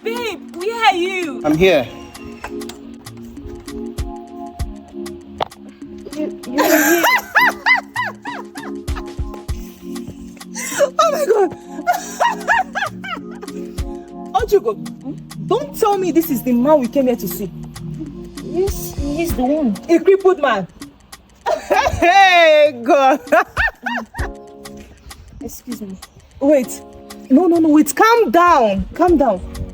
Babe, where are you? I'm here. You're here. Oh my God. Ojugo, don't tell me this is the man we came here to see. Yes, he's the one. A crippled man. Hey, God. Excuse me. Wait. No, wait. Calm down.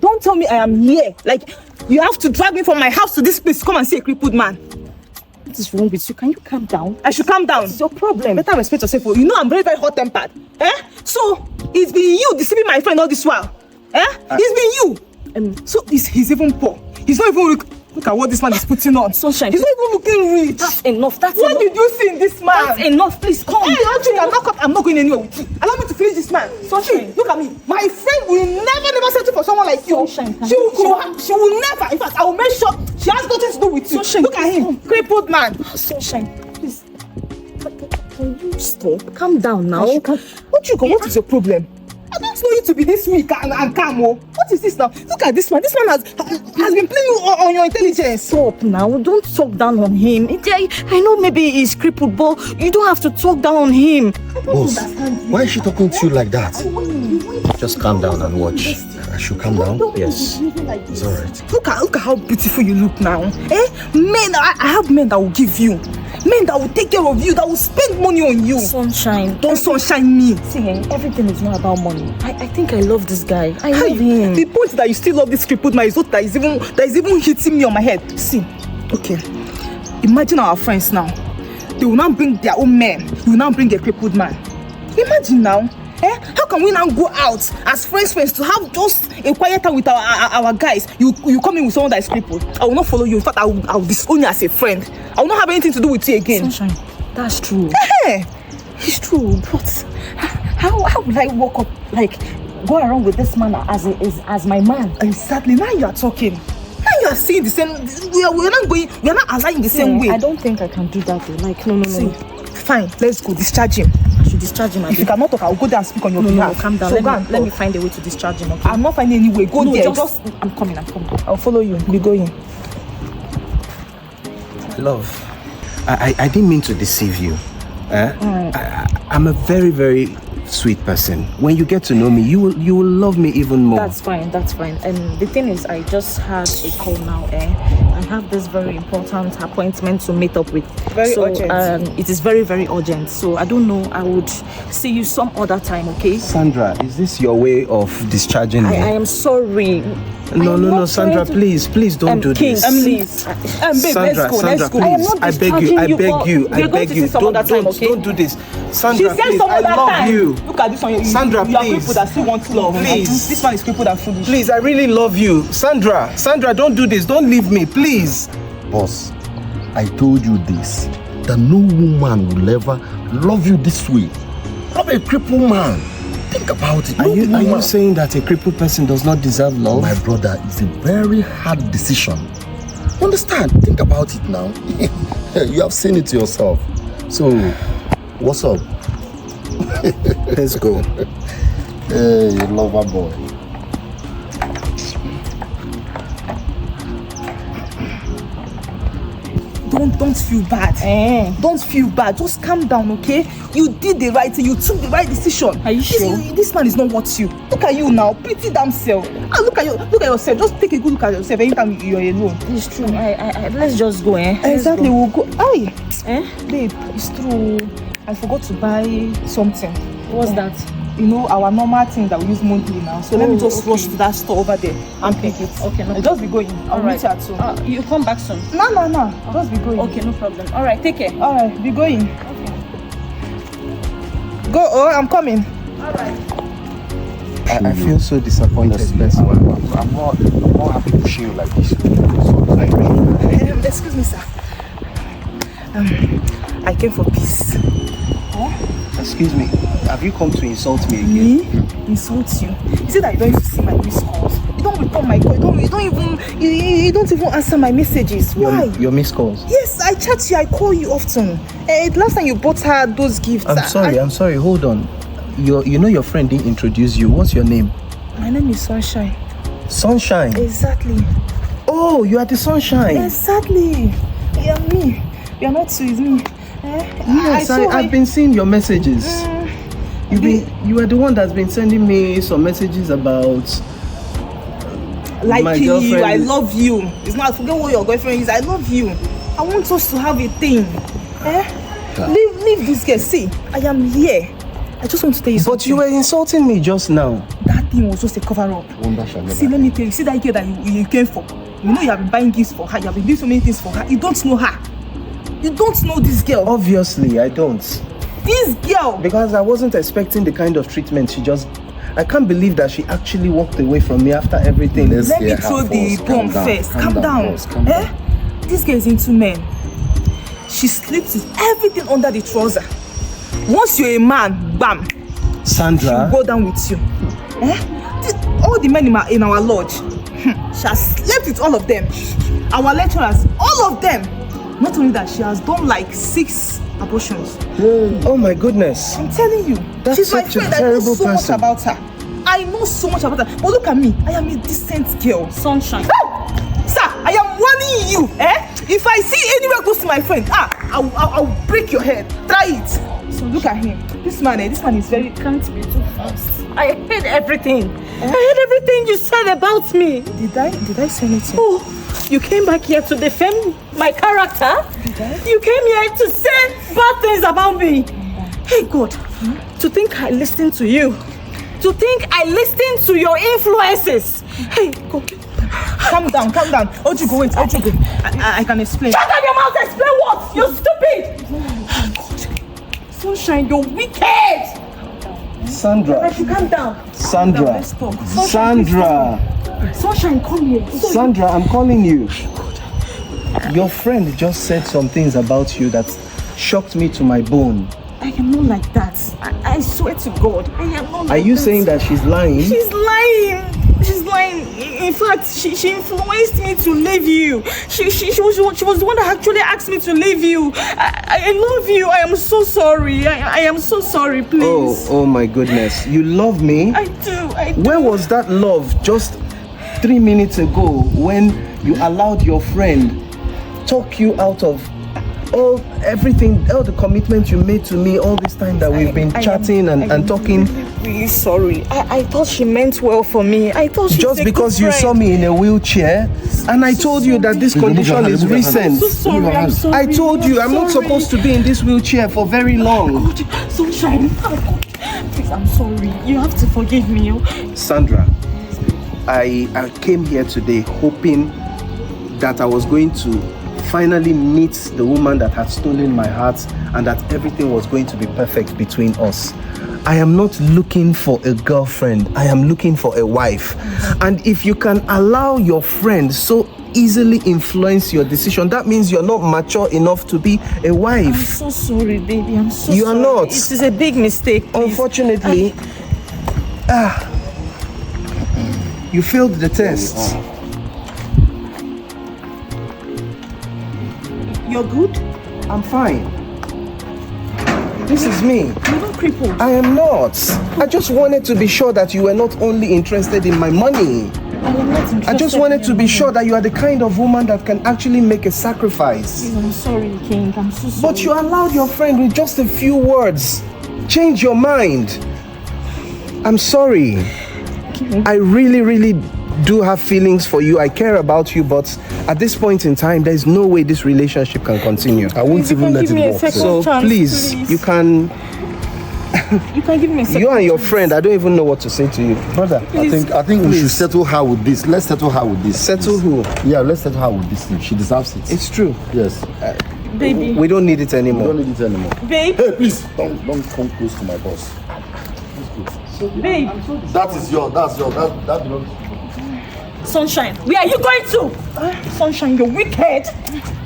Don't tell me I am here. Like, you have to drag me from my house to this place to come and see a crippled man. What is wrong with you? Can you calm down? I should calm down. What is your problem? Better respect yourself. You know I'm very, very hot-tempered. So, it's been you deceiving my friend all this while. It's been you. So, he's even poor. He's not even... Look at what this man is putting on. Sunshine. He's not even looking rich. That's enough. What did you see in this man? That's enough. Please come. Hey, I'm not going anywhere with you. Allow me to finish this man. Sunshine, look at me. My friend will never settle for someone like you. Sunshine, She will never. In fact, I will make sure she has nothing to do with you. Sunshine, look at him. Crippled man. Sunshine, please. Can you stop? Calm down now. What is your problem? I don't know you to be this weak and calm. What is this now? Look at this man. This man has been playing you on your intelligence. Stop now. Don't talk down on him. I know maybe he's crippled, but you don't have to talk down on him. Boss, why is she talking to you like that? Just calm down and watch. I should calm down? Yes. It's alright. Look at how beautiful you look now. Men, I have men that will give you. Men that will take care of you, that will spend money on you. Sunshine. Don't sunshine me. See, everything is not about money. I think I love this guy. I love him. The point that you still love this crippled man is not that is even hitting me on my head. See, okay. Imagine our friends now. They will now bring their own men. You will now bring a crippled man. Imagine now. How can we now go out as friends to have just a quiet time with our guys? You come in with someone that is crippled. I will not follow you. In fact, I will disown you as a friend. I will not have anything to do with you again. Sunshine, that's true. It's true, but how will I walk up, like, go around with this man as my man? Exactly. Now you are talking. Now you are saying the same. We are not aligning the same way. I don't think I can do that though. Like, no. See, fine, let's go. Discharge him. I should discharge him. If you cannot talk, I will go there and speak on your behalf. No, calm down. So let me find a way to discharge him, okay? I'm not finding any way. Go there. I'm coming. I'll follow you. Be going. Love, I didn't mean to deceive you. I'm a very, very sweet person. When you get to know me, you will love me even more. That's fine. And the thing is, I just had a call now. I have this very important appointment to meet up with. Very urgent. It is very, very urgent. So I don't know. I would see you some other time, okay? Sandra, is this your way of discharging me? I am sorry. No, Sandra, please don't do King, this. please. Babe, Sandra, let's go. please, I beg you, don't do this. Sandra, She said please, some I other love time. you. Look at this one. Sandra, you are please. people that still want love. Please. This man is people that foolish. Please, I really love you. Sandra, don't do this. Don't leave me, please. Boss, I told you this, that no woman will ever love you this way. Love a crippled man. Think about it. Are you saying that a crippled person does not deserve love? My brother, it's a very hard decision. Understand? Think about it now. You have seen it yourself. So, what's up? Let's go. Hey, lover boy. Don't feel bad. Don't feel bad. Just calm down, okay? You did the right thing. You took the right decision. Are you sure? This man is not worth you. Look at you now. Pretty damn self. Look at yourself. Just take a good look at yourself anytime you're alone. It's true. Let's just go, Exactly. We'll go. Babe, it's true. I forgot to buy something. what's that? You know, our normal thing that we use monthly now. So let me just rush to that store over there and pick it. Okay, no. I'll just be going. I'll meet you at 2. You come back soon. No. Just be going. Okay, no problem. All right, take care. All right, be going. Okay. Go. Oh, I'm coming. All right. I feel so disappointed. I'm not happy pushing you like this. Excuse me, sir. I came for peace. Excuse me, have you come to insult me again? Me? Insult you? You said that you don't even see my missed calls. You don't return my call. You don't even answer my messages. Why? Your missed calls? Yes, I chat you. I call you often. Last time you bought her those gifts. I'm sorry. Hold on. You know your friend didn't introduce you. What's your name? My name is Sunshine. Sunshine. Exactly. Oh, you are the sunshine. Exactly. Yeah, me. You're not two, it's me. Yes, I've been seeing your messages. You are the one that's been sending me some messages about my girlfriend. You, I love you. It's not, forget what your girlfriend is. I love you. I want us to have a thing. Leave this girl. See, I am here. I just want to tell you something. But you were insulting me just now. That thing was just a cover-up. See, let me tell you. See that girl that you came for? You know you have been buying gifts for her. You have been doing so many things for her. You don't know her. You don't know this girl. Obviously, I don't. This girl. Because I wasn't expecting the kind of treatment she just... I can't believe that she actually walked away from me after everything. Let me throw the bomb first. Calm down. This girl is into men. She sleeps with everything under the trouser. Once you're a man, bam. Sandra. She'll go down with you. All the men in our lodge, she has slept with all of them. Our lecturers, all of them. Not only that, she has done like 6 abortions. Oh my goodness. I'm telling you. That's she's my such a friend. I know terrible so person. much about her. I know so much about her. But look at me. I am a decent girl. Sunshine. Sir, I am warning you. If I see anywhere close to my friend, I'll break your head. Try it. So look at him. This man is very... Can't be too fast. I heard everything. I heard everything you said about me. Did I say anything? Oh, you came back here to defend my character? Did I? You came here to say bad things about me. Hey God, to think I listened to you. To think I listened to your influences. Hey God. Calm down. Ojugo, wait. Ojugo. I can explain. Shut up your mouth. Explain what? You're stupid. God. Sunshine, you're wicked. Sandra. Calm down. Sandra. Let's talk. Sandra. Sunshine, come here. Sandra, I'm calling you. Your friend just said some things about you that shocked me to my bone. I am not like that. I swear to God, I am not like that. Are you saying that she's lying? She's lying. She's lying. In fact, she influenced me to leave you. She was the one that actually asked me to leave you. I love you. I am so sorry. I am so sorry, please. Oh my goodness. You love me? I do. Where was that love just 3 minutes ago when you allowed your friend talk you out of everything, all the commitment you made to me all this time that we've been chatting and talking? Really sorry. I thought she meant well for me. I thought she just because you saw me in a wheelchair and I told you that this condition is recent. I'm so sorry. I'm sorry. I told you I'm not supposed to be in this wheelchair for very long. God, Sunshine. Please, I'm sorry. You have to forgive me. Sandra, I came here today hoping that I was going to finally meet the woman that had stolen my heart and that everything was going to be perfect between us. I am not looking for a girlfriend. I am looking for a wife. And if you can allow your friend so easily influence your decision, that means you're not mature enough to be a wife. I'm so sorry, baby. I'm so sorry. You are not. It is a big mistake. Please. Unfortunately, you failed the test. You're good? I'm fine. This is me. You're not crippled. I am not. I just wanted to be sure that you were not only interested in my money. I am not interested. I just wanted to be sure that you are the kind of woman that can actually make a sacrifice. Please, I'm sorry, King. I'm so sorry. But you allowed your friend with just a few words change your mind. I'm sorry. I really do have feelings for you. I care about you, but at this point in time, there's no way this relationship can continue. I won't even let it walk. So please, you can give me a second. You and your friend, I don't even know what to say to you. Brother, I think we should settle her with this. Let's settle her with this. Settle who? Yeah, let's settle her with this thing. She deserves it. It's true. Yes. Baby. We don't need it anymore. We don't need it anymore. Babe. Hey, please, don't come close to my boss. Babe. That is yours. That's yours. That belongs to you. Sunshine, where are you going to? Sunshine, you're wicked.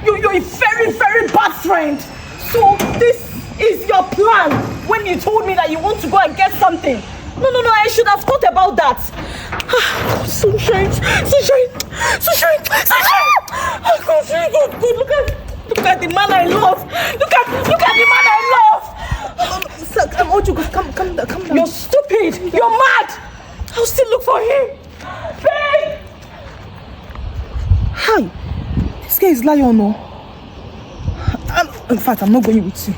You're a very, very bad friend. So this is your plan when you told me that you want to go and get something. No, I should have thought about that. Sunshine. Oh, God, look at the man I love. Look at the man I love. Sir, Ojugo, calm down. You're stupid. You're mad. I'll still look for him. Babe! Hi! This guy is lying, no? In fact, I'm not going with you.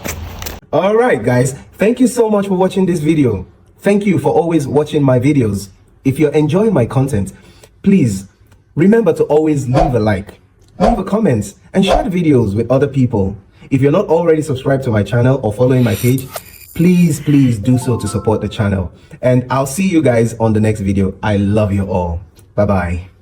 Alright guys, thank you so much for watching this video. Thank you for always watching my videos. If you're enjoying my content, please remember to always leave a like, leave a comment, and share the videos with other people. If you're not already subscribed to my channel or following my page, please do so to support the channel. And I'll see you guys on the next video. I love you all. Bye bye.